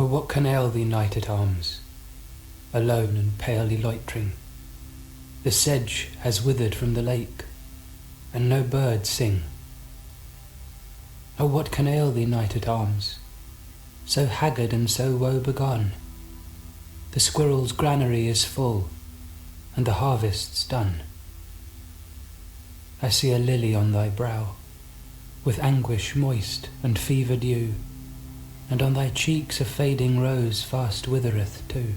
what can ail thee, knight at arms, alone and palely loitering? The sedge has withered from the lake, and no birds sing. Oh, what can ail thee, knight at arms, so haggard and so woe begone? The squirrel's granary is full, and the harvest's done. I see a lily on thy brow, with anguish moist and fever dew, and on thy cheeks a fading rose fast withereth too.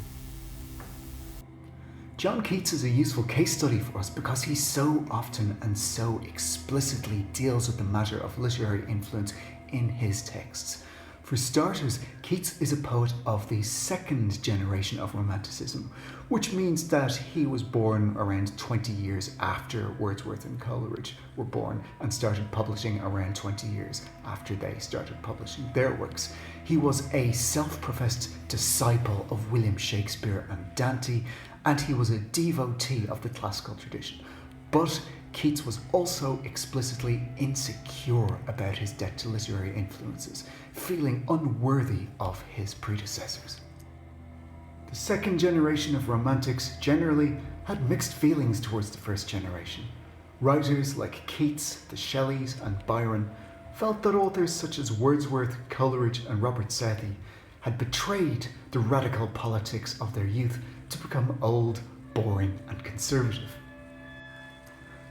John Keats is a useful case study for us because he so often and so explicitly deals with the matter of literary influence in his texts. For starters, Keats is a poet of the second generation of Romanticism, which means that he was born around 20 years after Wordsworth and Coleridge were born and started publishing around 20 years after they started publishing their works. He was a self-professed disciple of William Shakespeare and Dante, and he was a devotee of the classical tradition. But Keats was also explicitly insecure about his debt to literary influences, feeling unworthy of his predecessors. The second generation of Romantics generally had mixed feelings towards the first generation. Writers like Keats, the Shelleys, and Byron felt that authors such as Wordsworth, Coleridge, and Robert Southey had betrayed the radical politics of their youth to become old, boring, and conservative.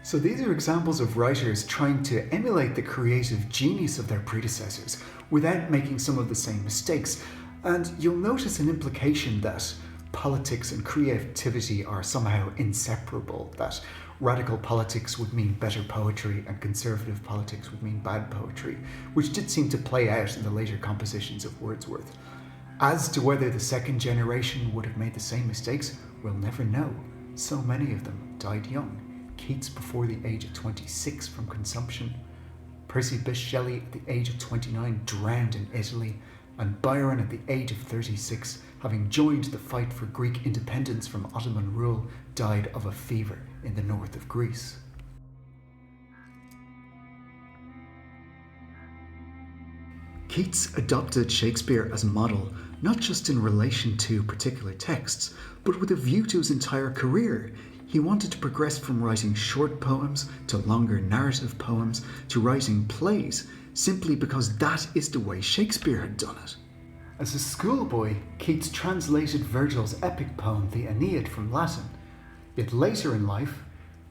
So these are examples of writers trying to emulate the creative genius of their predecessors without making some of the same mistakes. And you'll notice an implication that politics and creativity are somehow inseparable, that radical politics would mean better poetry and conservative politics would mean bad poetry, which did seem to play out in the later compositions of Wordsworth. As to whether the second generation would have made the same mistakes, we'll never know. So many of them died young. Keats before the age of 26 from consumption, Percy Bysshe Shelley at the age of 29 drowned in Italy, and Byron at the age of 36, having joined the fight for Greek independence from Ottoman rule, died of a fever in the north of Greece. Keats adopted Shakespeare as a model, not just in relation to particular texts, but with a view to his entire career. He wanted to progress from writing short poems to longer narrative poems to writing plays, simply because that is the way Shakespeare had done it. As a schoolboy, Keats translated Virgil's epic poem, the Aeneid, from Latin. Yet later in life,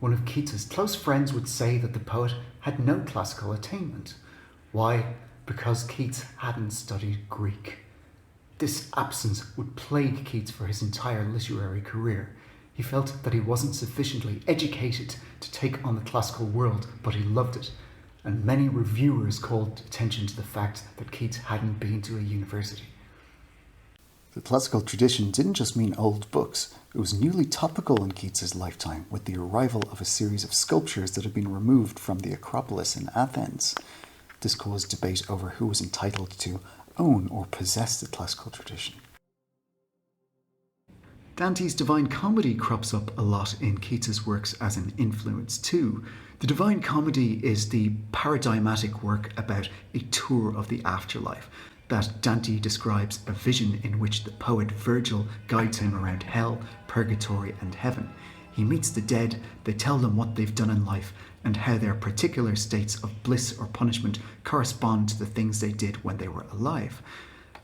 one of Keats's close friends would say that the poet had no classical attainment. Why? Because Keats hadn't studied Greek. This absence would plague Keats for his entire literary career. He felt that he wasn't sufficiently educated to take on the classical world, but he loved it. And many reviewers called attention to the fact that Keats hadn't been to a university. The classical tradition didn't just mean old books. It was newly topical in Keats's lifetime with the arrival of a series of sculptures that had been removed from the Acropolis in Athens. This caused debate over who was entitled to own or possess the classical tradition. Dante's Divine Comedy crops up a lot in Keats's works as an influence too. The Divine Comedy is the paradigmatic work about a tour of the afterlife, that Dante describes a vision in which the poet Virgil guides him around hell, purgatory, and heaven. He meets the dead, they tell them what they've done in life, and how their particular states of bliss or punishment correspond to the things they did when they were alive.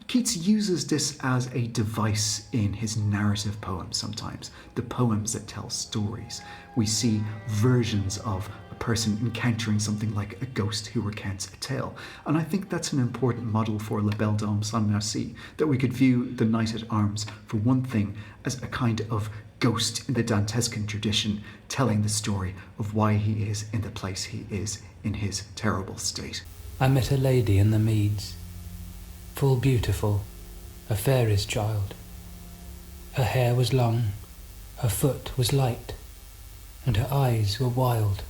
Keats uses this as a device in his narrative poems sometimes, the poems that tell stories. We see versions of a person encountering something like a ghost who recounts a tale. And I think that's an important model for La Belle Dame sans Merci, that we could view the Knight at Arms, for one thing, as a kind of ghost in the Dantescan tradition, telling the story of why he is in the place he is in his terrible state. I met a lady in the meads, full beautiful, a fairy's child. Her hair was long, her foot was light, and her eyes were wild.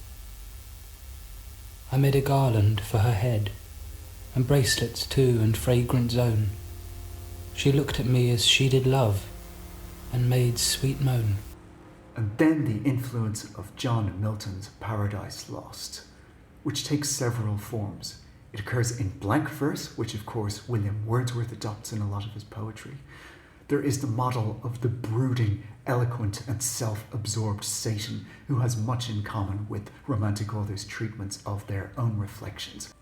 I made a garland for her head, and bracelets too, and fragrant zone. She looked at me as she did love, and made sweet moan. And then the influence of John Milton's Paradise Lost, which takes several forms. It occurs in blank verse, which of course William Wordsworth adopts in a lot of his poetry. There is the model of the brooding, eloquent and self-absorbed Satan, who has much in common with Romantic authors' treatments of their own reflections.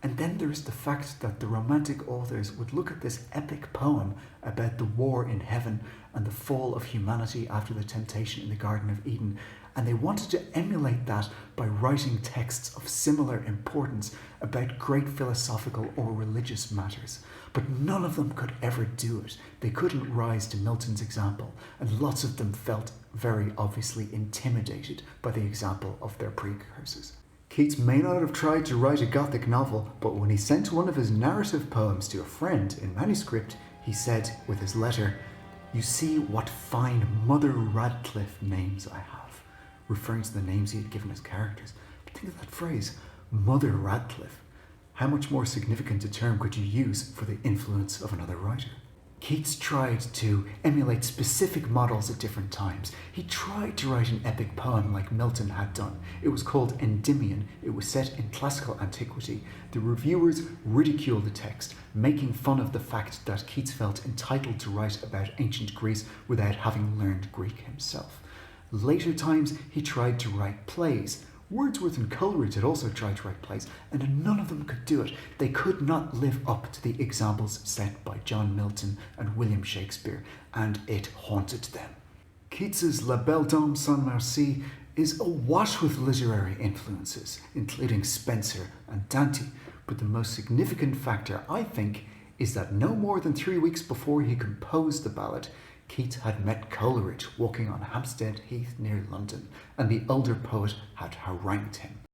And then there is the fact that the Romantic authors would look at this epic poem about the war in heaven and the fall of humanity after the temptation in the Garden of Eden, and they wanted to emulate that by writing texts of similar importance about great philosophical or religious matters. But none of them could ever do it. They couldn't rise to Milton's example, and lots of them felt very obviously intimidated by the example of their precursors. Keats may not have tried to write a Gothic novel, but when he sent one of his narrative poems to a friend in manuscript, he said with his letter, "You see what fine Mother Radcliffe names I have," referring to the names he had given his characters. But think of that phrase, Mother Radcliffe. How much more significant a term could you use for the influence of another writer? Keats tried to emulate specific models at different times. He tried to write an epic poem like Milton had done. It was called Endymion. It was set in classical antiquity. The reviewers ridiculed the text, making fun of the fact that Keats felt entitled to write about ancient Greece without having learned Greek himself. Later times, he tried to write plays. Wordsworth and Coleridge had also tried to write plays, and none of them could do it. They could not live up to the examples set by John Milton and William Shakespeare, and it haunted them. Keats's La Belle Dame sans Merci is awash with literary influences, including Spenser and Dante, but the most significant factor, I think, is that no more than 3 weeks before he composed the ballad, Keats had met Coleridge walking on Hampstead Heath near London, and the older poet had harangued him.